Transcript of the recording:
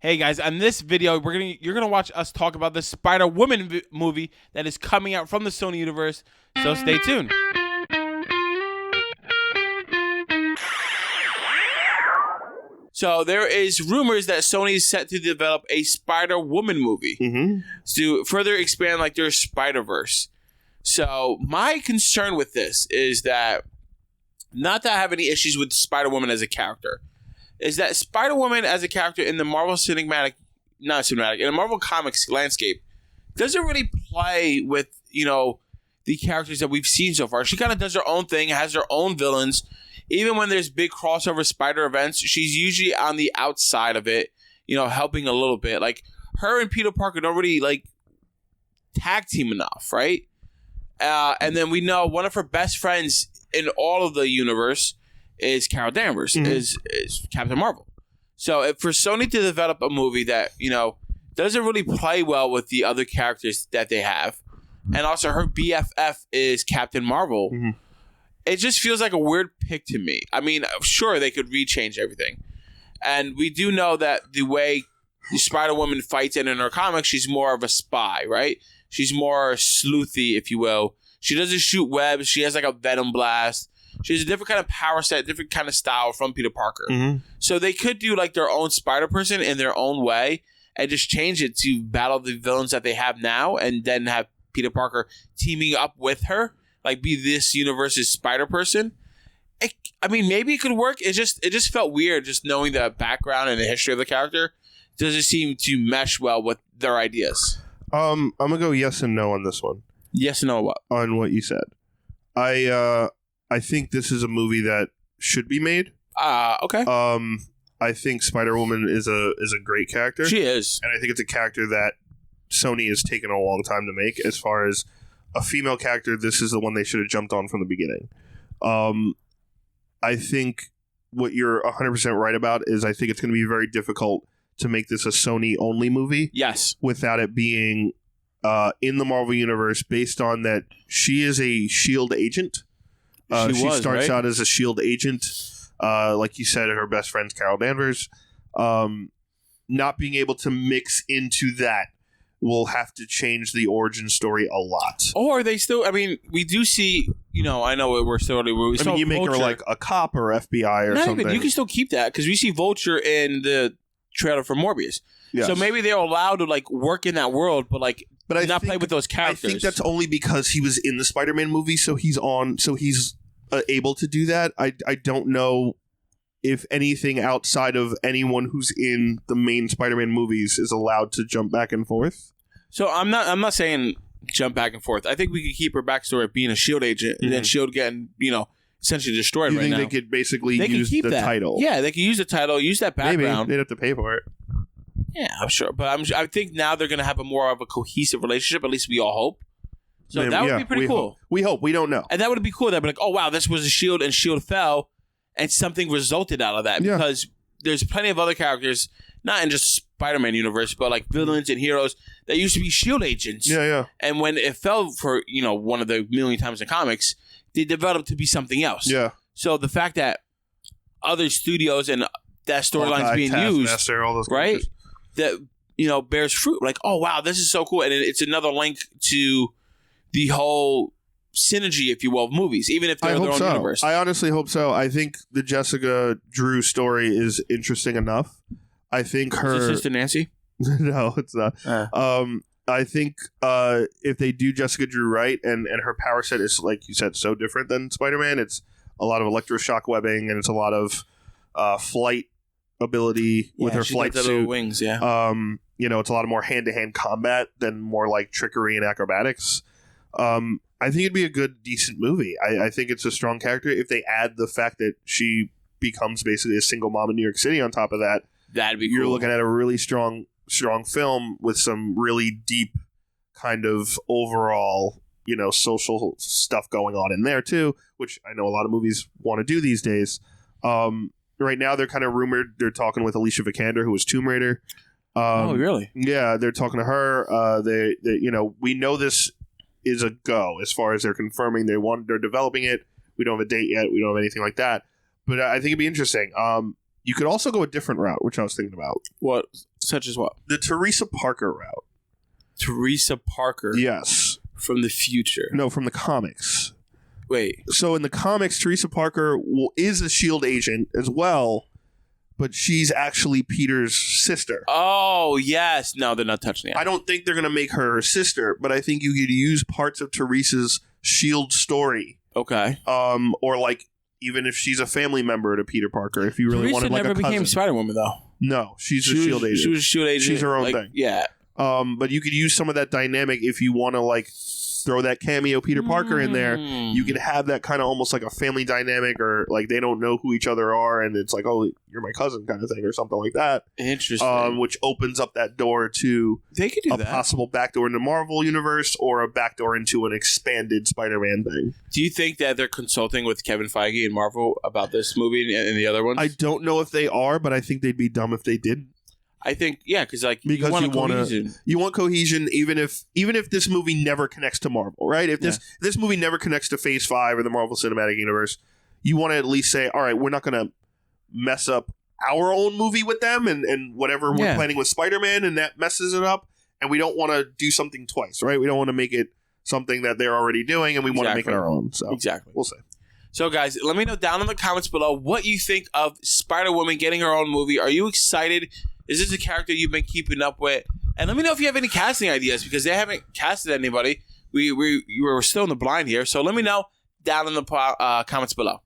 Hey guys, on this video, you're gonna watch us talk about the Spider-Woman movie that is coming out from the Sony universe. So stay tuned. So there is rumors that Sony is set to develop a Spider-Woman movie to further expand like their spiderverse. So my concern with this is that, not that I have any issues with Spider-Woman as a character, is that Spider-Woman as a character in the Marvel in the Marvel Comics landscape doesn't really play with, the characters that we've seen so far. She kind of does her own thing, has her own villains. Even when there's big crossover spider events, she's usually on the outside of it, helping a little bit. Like, her and Peter Parker don't really, tag team enough, right? And then we know one of her best friends in all of the universe is Carol Danvers, is Captain Marvel. So if for Sony to develop a movie that, doesn't really play well with the other characters that they have, and also her BFF is Captain Marvel, it just feels like a weird pick to me. I mean, sure, they could rechange everything. And we do know that the way Spider-Woman fights in her comics, she's more of a spy, right? She's more sleuthy, if you will. She doesn't shoot webs. She has like a venom blast. She has a different kind of power set, different kind of style from Peter Parker. So they could do like their own Spider-Person in their own way and just change it to battle the villains that they have now, and then have Peter Parker teaming up with her, like be this universe's Spider-Person. I mean, maybe it could work. It just felt weird just knowing the background and the history of the character. Doesn't seem to mesh well with their ideas. I'm gonna go yes and no on this one. Yes and no what? On what you said. I think this is a movie that should be made. Okay. I think Spider-Woman is a great character. She is. And I think it's a character that Sony has taken a long time to make. As far as a female character, this is the one they should have jumped on from the beginning. I think what you're 100% right about is I think it's going to be very difficult to make this a Sony-only movie. Yes. Without it being in the Marvel Universe, based on that she is a S.H.I.E.L.D. agent. She starts out as a S.H.I.E.L.D. agent. Like you said, her best friend's Carol Danvers. Not being able to mix into that will have to change the origin story a lot. Or they still, I mean, we do see, I know we're still early. You make her like a cop or FBI or something. You can still keep that because we see Vulture in the trailer for Morbius. Yes. So maybe they're allowed to work in that world, but not play with those characters. I think that's only because he was in the Spider-Man movie, so he's able to do that. I don't know if anything outside of anyone who's in the main Spider-Man movies is allowed to jump back and forth. So I'm not saying jump back and forth. I think we could keep her backstory of being a S.H.I.E.L.D. agent and then S.H.I.E.L.D. getting, essentially destroyed right now. You think they could basically use the title? Yeah, they could use the title, use that background. Maybe. They'd have to pay for it. Yeah, I'm sure. But I think now they're going to have more of a cohesive relationship. At least we all hope. So that would be pretty cool. We hope. We don't know. And that would be cool. That'd be like, oh, wow, this was a S.H.I.E.L.D. and S.H.I.E.L.D. fell and something resulted out of that. Yeah. Because there's plenty of other characters, not in just Spider-Man universe, but villains and heroes that used to be S.H.I.E.L.D. agents. Yeah. And when it fell for, one of the million times in comics, they developed to be something else. Yeah. So the fact that other studios and that storyline's being used, all those right? That, bears fruit. Like, oh, wow, this is so cool. And it's another link to the whole synergy, if you will, of movies, even if they're their own universe. I honestly hope so. I think the Jessica Drew story is interesting enough. I think her... Is it Sister Nancy? No, it's not. I think if they do Jessica Drew right, and her power set is, like you said, so different than Spider-Man, it's a lot of electroshock webbing, and it's a lot of flight ability with her flight suit. Wings, yeah. It's a lot of more hand-to-hand combat than more like trickery and acrobatics. I think it'd be a good, decent movie. I think it's a strong character. If they add the fact that she becomes basically a single mom in New York City on top of that, that'd be cool. You're looking at a really strong film with some really deep kind of overall, social stuff going on in there too, which I know a lot of movies want to do these days. Right now, they're kind of rumored. They're talking with Alicia Vikander, who was Tomb Raider. Oh, really? Yeah, they're talking to her. They we know this is a go as far as they're confirming they're developing it. We don't have a date yet. We don't have anything like that. But I think it'd be interesting. You could also go a different route, which I was thinking about. What? Such as what? The Teresa Parker route. Teresa Parker? Yes. From the future? No, from the comics. Wait. So in the comics, Teresa Parker is a S.H.I.E.L.D. agent as well, but she's actually Peter's sister. Oh, yes. No, they're not touching it. I don't think they're going to make her sister, but I think you could use parts of Teresa's S.H.I.E.L.D. story. Okay. Or like even if she's a family member to Peter Parker, if you really wanted like a cousin. Teresa never became Spider-Woman, though. No, she's a S.H.I.E.L.D. agent. She was a S.H.I.E.L.D. agent. She's her own thing. Yeah. But you could use some of that dynamic if you want to like throw that cameo Peter Parker in there. You could have that kind of almost like a family dynamic, or like they don't know who each other are, and it's like, oh, you're my cousin kind of thing, or something like that. Interesting. Which opens up that door to they could do a possible backdoor in the Marvel universe or a backdoor into an expanded Spider-Man thing. Do you think that they're consulting with Kevin Feige and Marvel about this movie and the other ones? I don't know if they are, but I think they'd be dumb if they did. I think, yeah, because you want cohesion, even if this movie never connects to Marvel, right? If this movie never connects to Phase 5 or the Marvel Cinematic Universe, you want to at least say, all right, we're not going to mess up our own movie with them and whatever we're planning with Spider-Man, and that messes it up, and we don't want to do something twice, right? We don't want to make it something that they're already doing, and we want to make it our own. So we'll see. So, guys, let me know down in the comments below what you think of Spider-Woman getting her own movie. Are you excited? Is this a character you've been keeping up with? And let me know if you have any casting ideas, because they haven't casted anybody. We're still in the blind here. So let me know down in the comments below.